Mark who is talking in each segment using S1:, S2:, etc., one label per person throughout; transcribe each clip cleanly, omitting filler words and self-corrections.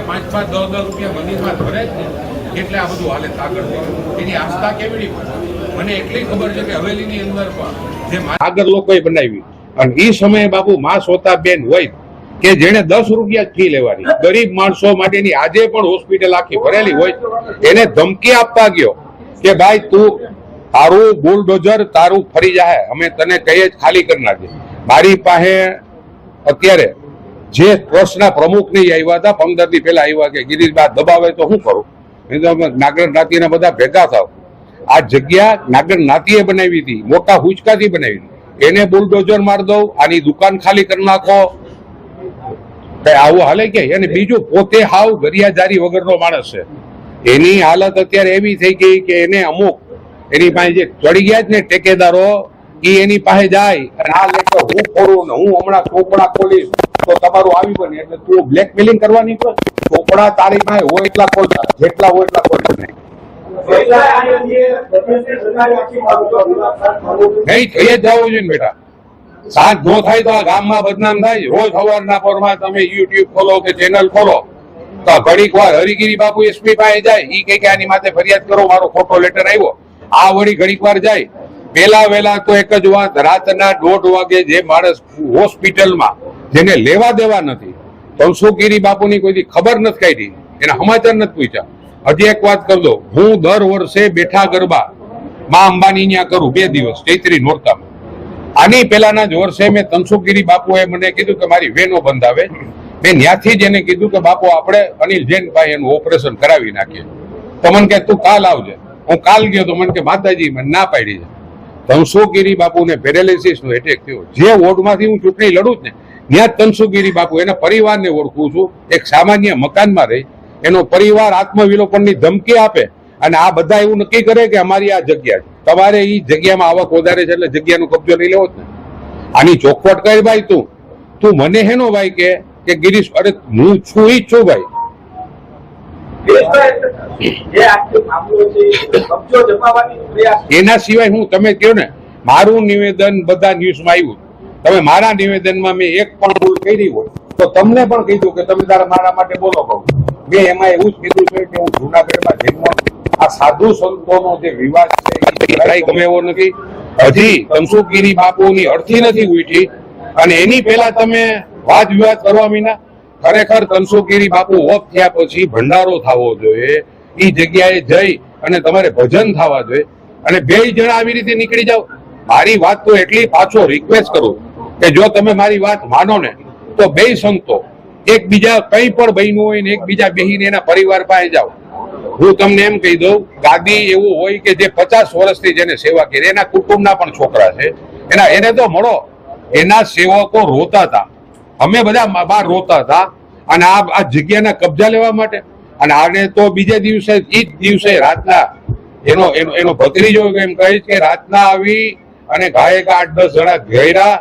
S1: ₹5-5, ₹10 મંદિરમાં ધરે જ ને, એટલે આ બધું હાલે આગળ એની આસ્થા કેવડી મને એટલી ખબર છે કે હવેલીની અંદર પણ જે આગળ લોકોએ બનાવી અને એ સમયે બાપુ માં સોતાબેન હોય કે જેને ₹10 ફી લેવાની ગરીબ માણસો માટેની આજે પણ હોસ્પિટલ આખી ભરેલી હોય, એને ધમકી આપવા ગયો કે ભાઈ તું તારું બુલડોઝર તારું ફરી જાય, અમે તને કહીએ જ ખાલી કરી નાખીએ. મારી પાસે અત્યારે જે ટ્રસ્ટના પ્રમુખ નહીં આવ્યા હતા, 15 દી પહેલા આવ્યા કે ગિરીશભાઈ દબાવે તો શું કરું? નાગર જ્ઞાતિના બધા ભેગા થાવ. આ જગ્યા નાગર જ્ઞાતિએ બનાવી હતી, મોટા હુચકાથી બનાવી હતી, એને બુલડોઝર માર દઉં, આની દુકાન ખાલી કરી નાખો, કઈ આવું હાલે કે? અને બીજું પોતે હાવ ગરિયાજારી વગરનો માણસ છે, એની હાલત અત્યારે એવી થઈ ગઈ કે એને અમુક એની પાસે જે ચડી ગયા જ ને ટેકેદારો, એ એની પાસે જાય અને આ લેતો હું ખોરું ને હું હમણાં ચોપડા ખોલીશ તો તમારું આવી બને, એટલે તું બ્લેકમેલિંગ કરવાની તો ચોપડા તારી પાસે હોય એટલા ખોલતા, જેટલા હોય એટલા ખોલતા નહીં. નહીં થઈ જ જવું જોઈએ ને બેટા. સાંજ નો થાય તો આ ગામમાં બદનામ થાય. રોજ સવારના પોરમાં તમે યુટ્યુબ ખોલો કે ચેનલ ખોલો તો ઘડીક વાર હરિગીરી બાપુ એસપી પાસે જાય, ઈ કે આની માથે ફરિયાદ કરો, મારો ખોટો લેટર આવ્યો. આ વળી ઘડીક વાર જાય. પેલા વેલા તો એક જ વાત, રાતના 1:30 વાગે જે માણસ હોસ્પિટલમાં જેને લેવા દેવા નથી, તનસુખગીરી બાપુની કોઈ ખબર નથી કાઢી, એના સમાચાર નથી પૂછ્યા. હજી એક વાત કરી દો, હું દર વર્ષે બેઠા ગરબા માં અંબાની ત્યાં કરું 2 દિવસ ચૈત્રી નોરતામાં. આની પેલાના જ વર્ષે મેં તનસુખગીરી બાપુએ મને કીધું કે મારી વેનો બંધાવે. મેં ત્યાંથી જ એને કીધું કે બાપુ આપણે અનિલ જૈનભાઈ એનું ઓપરેશન કરાવી નાખીએ. તો મને કે તું કાલ આવજે. હું કાલ ગયો તો મને કે માતાજી મને ના પાડી છે. તનસુખગીરી બાપુને પેરેલિસિસ નો એટેક થયો. જે વોર્ડમાંથી હું ચૂંટણી લડું જ ને ત્યાં તનસુખગીરી બાપુ એના પરિવારને ઓળખું છું. એક સામાન્ય મકાનમાં રહી, એનો પરિવાર આત્મવિલોપનની ધમકી આપે અને આ બધા એવું નક્કી કરે કે અમારી આ જગ્યા છે, તમારે એ જગ્યામાં આવક વધારે છે એટલે જગ્યાનો કબજો લઈ લેવો જ ને. આની ચોખવટ કરી ભાઈ. તું મને હેનો ભાઈ કે ગિરીશ? અરે હું છું ઈ જ છું ભાઈ. એના સિવાય હું તમે કહો ને, મારું નિવેદન બધા ન્યૂઝમાં આવ્યું, તમે મારા નિવેદનમાં મેં એક પણ ભૂલ કરી હોય તો તમને પણ કીધું કે તમે તારા મારા માટે બોલો કહું. મેં એમાં એવું જ કીધું છે કે હું જુનાગઢમાં જન્મ, આ સાધુ સંતોનો જે વિવાદ છે એ ગમે એવો નથી. હજી તનસુખગીરી બાપુની અડધી નથી ઉઠી અને એની પહેલા તમે વાદ વિવાદ કરવા વિના. ખરેખર તનસુખગીરી બાપુ ઓફ થયા પછી ભંડારો થવો જોઈએ, એ જગ્યાએ જઈ અને તમારે ભજન થવા જોઈએ અને 2 જણા આવી રીતે નીકળી જાવ. મારી વાત તો એટલી પાછો રિક્વેસ્ટ કરું કે જો તમે મારી વાત માનો ને તો 2 સંતો એકબીજા કંઈ પણ બન્યું હોય ને એકબીજા બેહીને એના પરિવાર પાસે જાઓ. હું તમને એમ કહી દઉં, ગાદી એવું હોય કે જે 50 વર્ષથી જેને સેવા કરી, એના કુટુંબના પણ છોકરા છે, એને તો મળો. એના સેવકો રોતા હતા, અમે બધા બહાર રોતા હતા અને આ જગ્યાના કબજા લેવા માટે. અને આને તો બીજે દિવસે ઈ જ દિવસે રાતના એનો ભત્રીજો એમ કહે કે રાતના આવી અને ઘાયે 8-10 જણા ઘેરા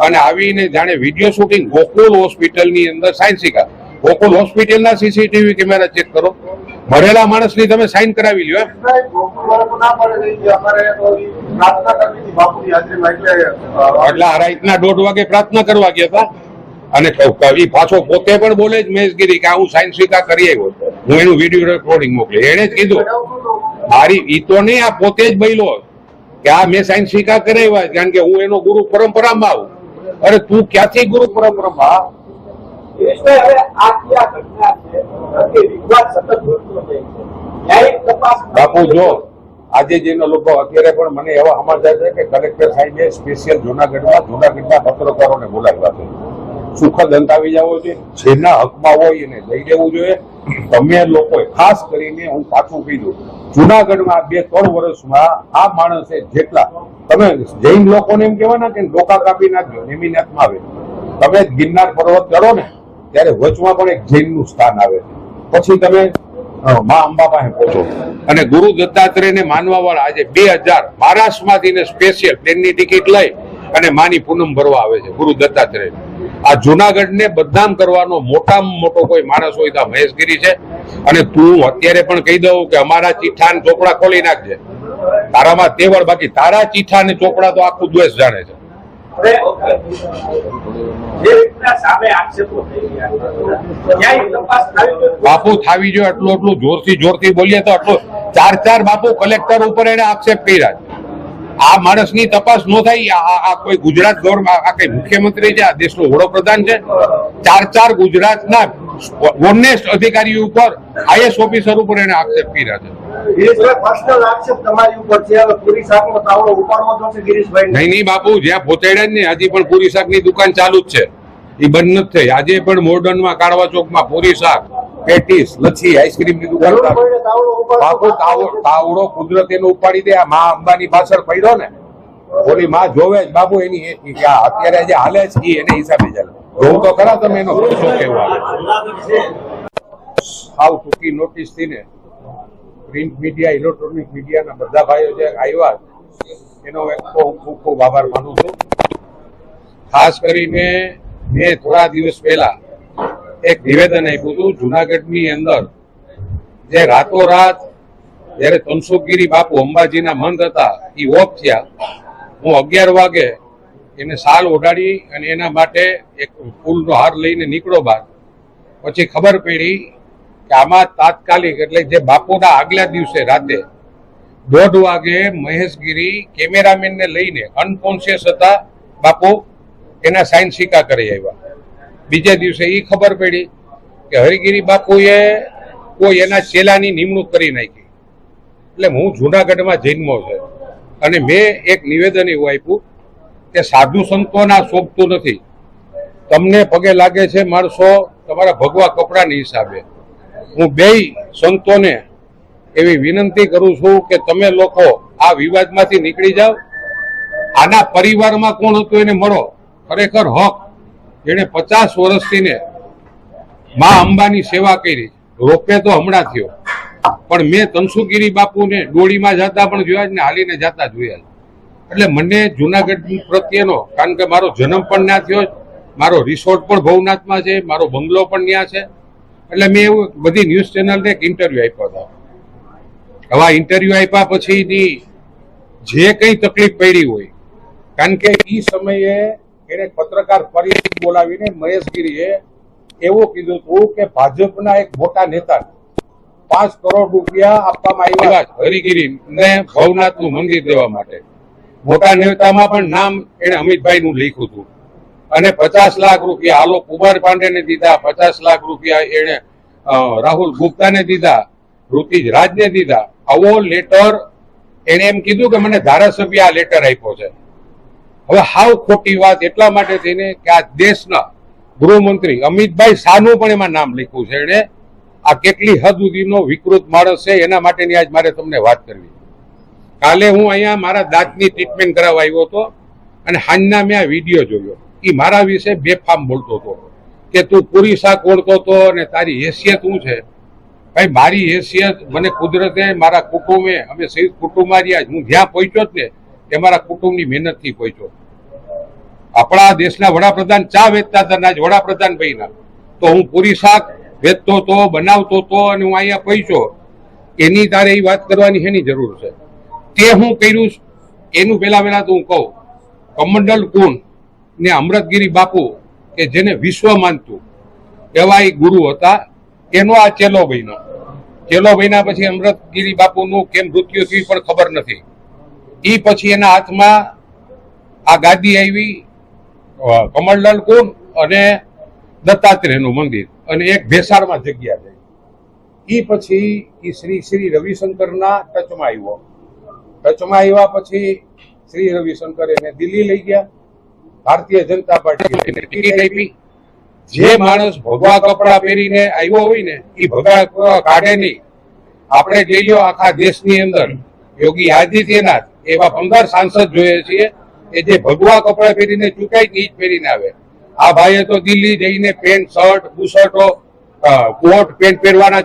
S1: અને આવીને જાણે વિડીયો શૂટિંગ. ગોકુલ હોસ્પિટલની અંદર સાયન્સિકા, ગોકુલ હોસ્પિટલના સીસીટીવી કેમેરા ચેક કરો, મરેલા માણસની તમે સાઇન કરાવી લ્યો. એટલે આ રાતના 1:30 વાગે પ્રાર્થના કરવા ગયા હતા અને પાછો પોતે પણ બોલે જ મહેશગીરી કે હું સાયન્સ સ્વીકાર કરી આવ્યો, હું એનું વિડીયો રેકોર્ડિંગ મોકલી. એને જ કીધું મારી ઈ તો નહીં, આ પોતે જ બોલ્યો કે આ મેં સાયન્સ સ્વીકાર કરાવ્યા કારણ કે હું એનો ગુરુ પરંપરામાં આવું. અરે તું ક્યાંથી ગુરુ પરંપરામાં? બાપુ જો આજે જેનો લોકો અત્યારે પણ મને એવા સમાચાર છે કે કલેક્ટર સાહેબે સ્પેશિયલ જુનાગઢના પત્રકારોને બોલાવ્યા છે. સુખદ અંત આવી જવો છે, જેના હકમાં હોય એને લઈ લેવું જોઈએ. તમે લોકોએ ખાસ કરીને હું પાછું કીધું, જુનાગઢમાં 2-3 વર્ષમાં આ માણસે જેટલા તમે જૈન લોકોને એમ કહેવાના કે ડોકા કાપી નાખજો નેમિનાથમાં આવે. તમે ગિરનાર પર્વત ચડો ને ત્યારે વચમાં પણ એક જૈનનું સ્થાન આવે, પછી તમે મા અંબા પાસે પહોંચો. અને ગુરુ દત્તાત્રેયને માનવા વાળા આજે 2000 મહારાષ્ટ્રમાંથી સ્પેશિયલ ટ્રેનની ટિકિટ લઈ અને માની પૂનમ ભરવા આવે છે ગુરુ દત્તાત્રેય. આ જુનાગઢને બદનામ કરવાનો મોટામાં મોટો કોઈ માણસ હોય તો મહેશગીરી છે. અને તું અત્યારે પણ કહી દઉં કે અમારા ચીઠા ને ચોપડા ખોલી નાખજે, તારામાં તેવડ, બાકી તારા ચીઠા ને ચોપડા તો આખું દ્વેષ જાણે છે. બાપુ થાવી જોઈએ એટલું જોરથી બોલીએ તો આટલું ચાર બાપુ કલેક્ટર ઉપર એને આક્ષેપ કર્યા. આ માણસની તપાસ ન થાય. આ કોઈ ગુજરાત ગવર્મેન્ટ, આ કઈ મુખ્યમંત્રી છે, આ દેશનો વડાપ્રધાન છે? ચાર ગુજરાતના ઓનેસ્ટ અધિકારીઓ ઉપર, આઈએસ ઓફિસર ઉપર એને આક્ષેપ કર્યા છે. નહીં બાપુ, જ્યાં પહોંચાડ્યા ને હજી પણ પૂરી શાક ની દુકાન ચાલુ જ છે, એ બંધ નથી થઈ. આજે પણ મોર્ડન માં કાળવા ચોકમાં પૂરી શાક, પેટીસ, લચ્છી, આઈસ્ક્રીમ ની દુકાન. બાપુ તાવડો કુદરત એનો ઉપાડી દે. આ મા અંબાની પાછળ પડ્યો ને, ઓલી માં જોવે જ બાપુ એની અત્યારે જે હાલે છે એને હિસાબે ચાલે. જોવું તો ખરા તમે એનો ભરોસો કેવો આવે. સાવ ટૂંકી નોટિસ થી ને પ્રિન્ટ મીડિયા, ઇલેક્ટ્રોનિક મીડિયાના બધા ભાઈઓ જે આવ્યા એનો ખૂબ ખૂબ આભાર માનું છું. ખાસ કરીને મેં થોડા દિવસ પહેલા એક નિવેદન આપ્યું હતું. જુનાગઢની અંદર જે રાતોરાત જયારે તનસુખગીરી બાપુ અંબાજીના મંદ હતા એ ઓફ થયા, હું 11 વાગે એને શાલ ઓઢાડી અને એના માટે એક ફૂલનો હાર લઈને નીકળો બહાર. પછી ખબર પડી કે આમાં તાત્કાલિક, એટલે જે બાપુના આગલા દિવસે રાતે 1:30 વાગે મહેશગીરી કેમેરામેનને લઈને અનકોન્શિયસ હતા બાપુ, એના સાઇન સિક્કા કરી આવ્યા. બીજે દિવસે એ ખબર પડી કે હરિગીરી બાપુએ કોઈ એના ચેલાની નિમણૂક કરી નાખી. એટલે હું જુનાગઢમાં જન્મો છે અને મેં એક નિવેદન એવું આપ્યું કે સાધુ સંતોના શોભતું નથી. તમને પગે લાગે છે માણસો તમારા ભગવા કપડાની હિસાબે. હું બેય સંતોને એવી વિનંતી કરું છું કે તમે લોકો આ વિવાદમાંથી નીકળી જાઓ. આના પરિવારમાં કોણ હતું એને મળો. ખરેખર હક, જેને 50 વર્ષથી ને મા અંબાની સેવા કરી. રોપે તો હમણાં થયો, પણ મેં તનસુખગીરી બાપુને ડોળીમાં જતા પણ જોયા જ ને હાલીને જતા જોયા. એટલે મને જુનાગઢ પ્રત્યેનો, કારણ કે મારો જન્મ પણ ત્યાં થયો, મારો રિસોર્ટ પણ ભવનાથમાં છે, મારો બંગલો પણ ત્યાં છે. એટલે મેં એવું બધી ન્યૂઝ ચેનલને એક ઇન્ટરવ્યુ આપ્યો હતો. હવે આ ઇન્ટરવ્યુ આપ્યા પછીની જે કંઈ તકલીફ પડી હોય, કારણ કે એ સમયે એને પત્રકાર પરિષદ બોલાવીને મહેશગીરીએ એવું કીધું હતું કે ભાજપના એક મોટા નેતા 5 કરોડ રૂપિયા આપવામાં આવ્યા હરિગીરીને ભવનાથનું મંદિર દેવા માટે. મોટા નેતામાં પણ નામ એને અમિતભાઈ નું લખ્યું હતું. અને 50 લાખ રૂપિયા આલો કુમાર પાંડેને દીધા, 50 લાખ રૂપિયા એને રાહુલ ગુપ્તાને દીધા, ઋતિજ રાજને દીધા. આવો લેટર એને એમ કીધું કે મને ધારાસભ્ય આ લેટર આપ્યો છે. હવે હાવ ખોટી વાત એટલા માટે થઈને કે આ દેશના ગૃહમંત્રી અમિતભાઈ શાહનું પણ એમાં નામ લખ્યું છે. એને આ કેટલી હદ સુધીનો વિકૃત માણસ છે એના માટેની આજ મારે તમને વાત કરવી. કાલે હું અહીંયા મારા દાંતની ટ્રીટમેન્ટ કરાવવા આવ્યો હતો અને હાંજના મેં આ વિડીયો જોયો. એ મારા વિશે બેફામ બોલતો હતો કે તું પૂરી શાક ઓળતો હતો અને તારી હેસિયત શું છે. ભાઈ મારી હેસિયત મને કુદરતે, મારા કુટુંબે, અમે સંયુક્ત કુટુંબમાં રહ્યા. હું જ્યાં પહોંચ્યો જ ને એ મારા કુટુંબની મહેનતથી પહોંચ્યો. આપણા દેશના વડાપ્રધાન ચા વેચતા હતા, આજ વડાપ્રધાન બન્યા. તો હું પૂરી શાક વેચતો હતો, બનાવતો હતો અને હું અહીંયા પહોંચ્યો. એની તારે એ વાત કરવાની શેની જરૂર છે? તે હું કર્યું એનું પહેલા તો હું કહું, કમંડલ કુંડ ને અમૃતગીરી બાપુ કે જેને વિશ્વ માનતું એવા એ ગુરુ હતા, એનો આ ચેલો બન્યો. ચેલો બન્યા પછી અમૃતગીરી બાપુનું કેમ મૃત્યુ થયું પણ ખબર નથી. એ પછી એના હાથમાં આ ગાદી આવી, કમંડલ કુંડ અને દત્તાત્રેયનું મંદિર અને એક ભેસાડમાં જગ્યા થઈ. એ પછી એ શ્રી રવિશંકરના ટચમાં આવ્યો. ટચમાં આવ્યા પછી શ્રી રવિશંકર એને દિલ્હી લઈ ગયા. ભારતીય જનતા પાર્ટી ટિકિટ આપી. જે માણસ ભગવા કપડા પહેરીને આવ્યો હોય ને એ ભગવા કપડા કાઢે નહીં. આપણે લઈ લો આખા દેશની અંદર યોગી આદિત્યનાથ એવા 15 સાંસદ જોઈએ છીએ કે જે ભગવા કપડા પહેરીને ચૂંટાય ને જ પહેરીને આવે. આ ભાઈએ તો દિલ્હી જઈને પેન્ટ શર્ટ બુશર્ટો કોટ પેન્ટ પહેરવાના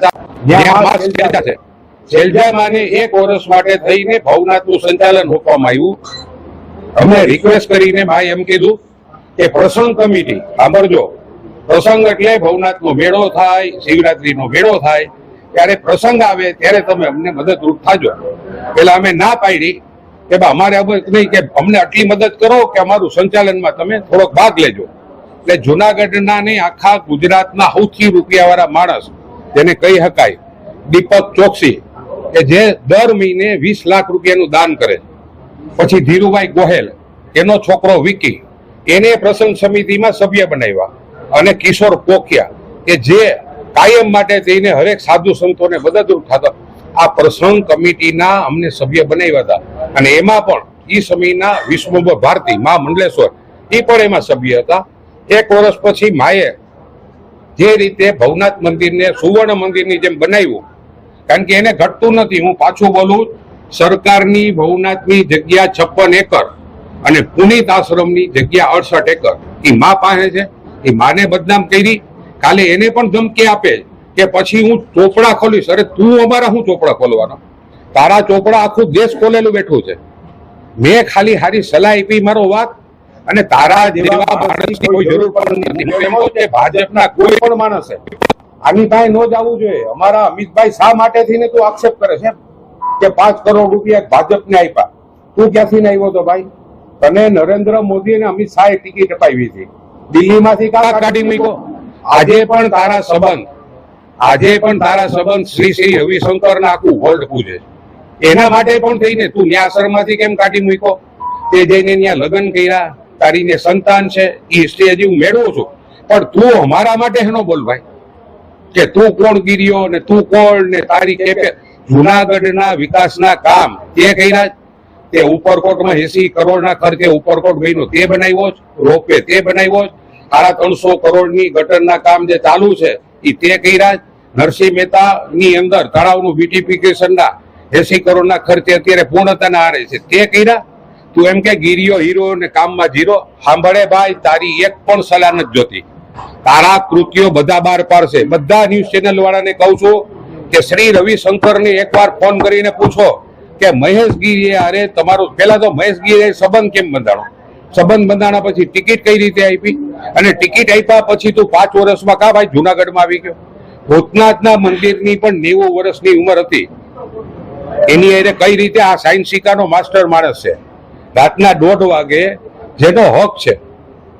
S1: છે. શૈલજામાને 1 વર્ષ માટે થઈને ભવનાથનું સંચાલન મૂકવામાં આવ્યું. અમે રિક્વેસ્ટ કરીને ભાઈ એમ કીધું કે પ્રસંગ કમિટી સાંભળજો. પ્રસંગ એટલે ભવનાથનો મેળો થાય, શિવરાત્રીનો મેળો થાય, ત્યારે પ્રસંગ આવે ત્યારે તમે અમને મદદરૂપ થાજો. પેલા અમે ના પાડી કે ભાઈ અમારે હવે નહીં કે અમને આટલી મદદ કરો કે અમારું સંચાલનમાં તમે થોડોક ભાગ લેજો. એટલે જુનાગઢના નહીં આખા ગુજરાતના સૌથી રૂપિયાવાળા માણસ જેને કહી શકાય દીપક ચોકસી કે જે દર મહિને 20 લાખ રૂપિયાનું દાન કરે. પછી ધીરુભાઈ ગોહેલ એનો છોકરો વિકી એને પ્રસંગ સમિતિમાં સભ્ય બનાવ્યા અને કિશોર પોખિયા કે જે કાયમ માટે થઈને હરેક સાધુ સંતોને મદદરૂપ થતા આ પ્રસંગ કમિટીના અમને સભ્ય બનાવ્યા હતા. અને એમાં પણ એ સમયના વિશ્વંભર ભારતી મા મંડલેશ્વર એ પણ એમાં સભ્ય હતા. 1 વર્ષ પછી માએ જે રીતે ભવનાથ મંદિરને સુવર્ણ મંદિરની જેમ બનાવ્યું, કારણ કે એને ઘટતું નથી. હું પાછું બોલું, સરકારની ભવનાથની જગ્યા 56 એકર અને પુનિત આશ્રમની જગ્યા 68 એકર એ મા પાસે છે. એ માને બદનામ કરી. કાલે એને પણ ધમકી આપે કે પછી હું ચોપડા ખોલીશ. અરે તું અમારા હું ચોપડા ખોલવાનો? તારા ચોપડા આખું દેશ ખોલેલું બેઠું છે. મેં ખાલી હારી સલાહ આપી મારો વાત, અને તારા જેવા માણસની કોઈ જરૂર પણ નથી. ભાજપના કોઈ પણ માણસે આની પાસે ન જવું જોઈએ. અમારા અમિતભાઈ શા માટે થઈને તું આક્ષેપ કરે છે કે 5 કરોડ રૂપિયા ભાજપને આપ્યા? તું ક્યાંથી ને આવ્યો તો ભાઈ? તને નરેન્દ્ર મોદી અને અમિત શાહે ટિકિટ અપાવી હતી, દિલ્હીમાંથી કાઢી મૂક્યો. આજે પણ તારા સંબંધ શ્રી રવિશંકર આખું વર્લ્ડ પૂજે. એના માટે પણ થઈને તું ન્યા આશ્રમમાંથી કેમ કાઢી મૂક્યો? તે જઈને ત્યાં લગ્ન કર્યા, તારી ને સંતાન છે, એ સ્ટેજ હું મેળવું છું. પણ તું અમારા માટે હેનો બોલ ભાઈ કે તું કોણ ગીર્યો ને તું કોણ ને તારી કેપે. જુનાગઢના વિકાસના કામ તે કર્યા. તે ઉપરકોટમાં 80 કરોડના ખર્ચે ઉપરકોટ બન્યો તે બનાવ્યો જ, રોપવે તે બનાવ્યો જ, 350 કરોડની ગટરના કામ જે ચાલુ છે એ તે કર્યા જ. નરસિંહ મહેતાની અંદર તળાવનું બ્યુટિફિકેશનના 80 કરોડના ખર્ચે અત્યારે પૂર્ણતાના આરે છે તે કર્યા. તું એમ કે ગીરીઓ હીરો ને કામમાં જીરો. સાંભળે ભાઈ, તારી એક પણ સલાહ નથી જોતી. તારા કૃત્યો બધા બહાર પાડશે. બધા ન્યૂઝ ચેનલ વાળાને કહું છું કે શ્રી રવિશંકરને એકવાર ફોન કરીને પૂછો કે મહેશ ગીરીએ અરે તમારું પેલા તો મહેશ ગીરીએ સંબંધ કેમ બંધાણો? સંબંધ બંધાણા પછી ટિકિટ કઈ રીતે આપી? અને ટિકિટ આપ્યા પછી તું 5 વર્ષમાં કા ભાઈ જુનાગઢમાં આવી ગયો? ભૂતનાથના મંદિરની પણ 90 વર્ષની ઉંમર હતી. એની અરે કઈ રીતે આ સાયન્સ શિકાનો માસ્ટર માણસ છે. રાતના 1:30 વાગે જેનો હક છે.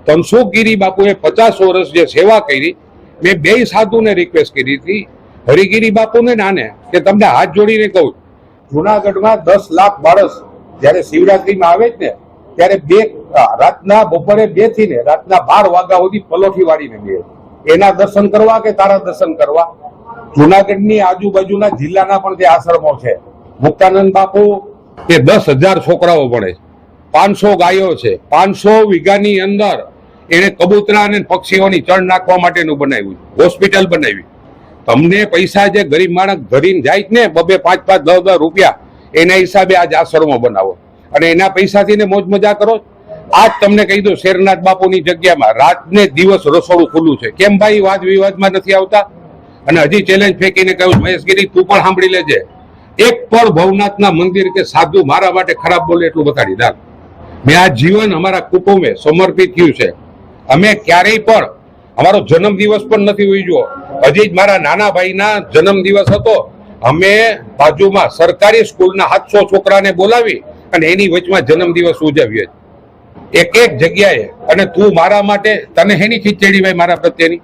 S1: તનસુખગીરી બાપુએ 50 વર્ષ જે સેવા કરી, મેં 2 સાધુને રિક્વેસ્ટ કરી હતી, હરિગીરી બાપુને નાને, કે તમને હાથ જોડીને કહું, જુનાગઢમાં 10 લાખ માણસ જયારે શિવરાત્રીમાં આવે જ ને ત્યારે રાતના બપોરે 2 થી ને રાતના 12 વાગ્યા સુધી પલોઠી વાળીને બે. એના દર્શન કરવા કે તારા દર્શન કરવા? જુનાગઢની આજુબાજુના જિલ્લાના પણ જે આશ્રમો છે, મુક્તાનંદ બાપુ કે 10,000 છોકરાઓ ભણે છે, 500 ગાયો છે, 500 વીઘાની અંદર એને કબૂતરા અને પક્ષીઓની ચણ નાખવા માટેનું બનાવ્યું, હોસ્પિટલ બનાવી. તમને પૈસા જે ગરીબ માણસ ધરીને જાય ને 2-5, 10 રૂપિયા, એના હિસાબે આજ આશ્રમો બનાવો અને એના પૈસાથી ને મોજ મજા કરો. આજ તમને કહી દઉં, શેરનાથ બાપુની જગ્યામાં રાત ને દિવસ રસોડું ખુલ્લું છે. કેમ ભાઈ વાદ વિવાદમાં નથી આવતા? અને હજી ચેલેન્જ ફેંકીને કહ્યું, મહેશગીરી તું પણ સાંભળી લેજે, એક પણ ભવનાથના મંદિર કે સાધુ મારા માટે ખરાબ બોલે એટલું બતાડી દાન. મેં આ જીવન અમારા કુટુંબે સમર્પિત થયું છે. અમે ક્યારેય પણ અમારો જન્મદિવસ પણ નથી ઉજવ્યો. હજી જ મારા નાના ભાઈના જન્મદિવસ હતો, અમે બાજુમાં સરકારી સ્કૂલના 700 છોકરાને બોલાવી અને એની વચમાં જન્મદિવસ ઉજવીએ એક જગ્યાએ. અને તું મારા માટે, તને હેની ખીચડી ભાઈ મારા પ્રત્યેની?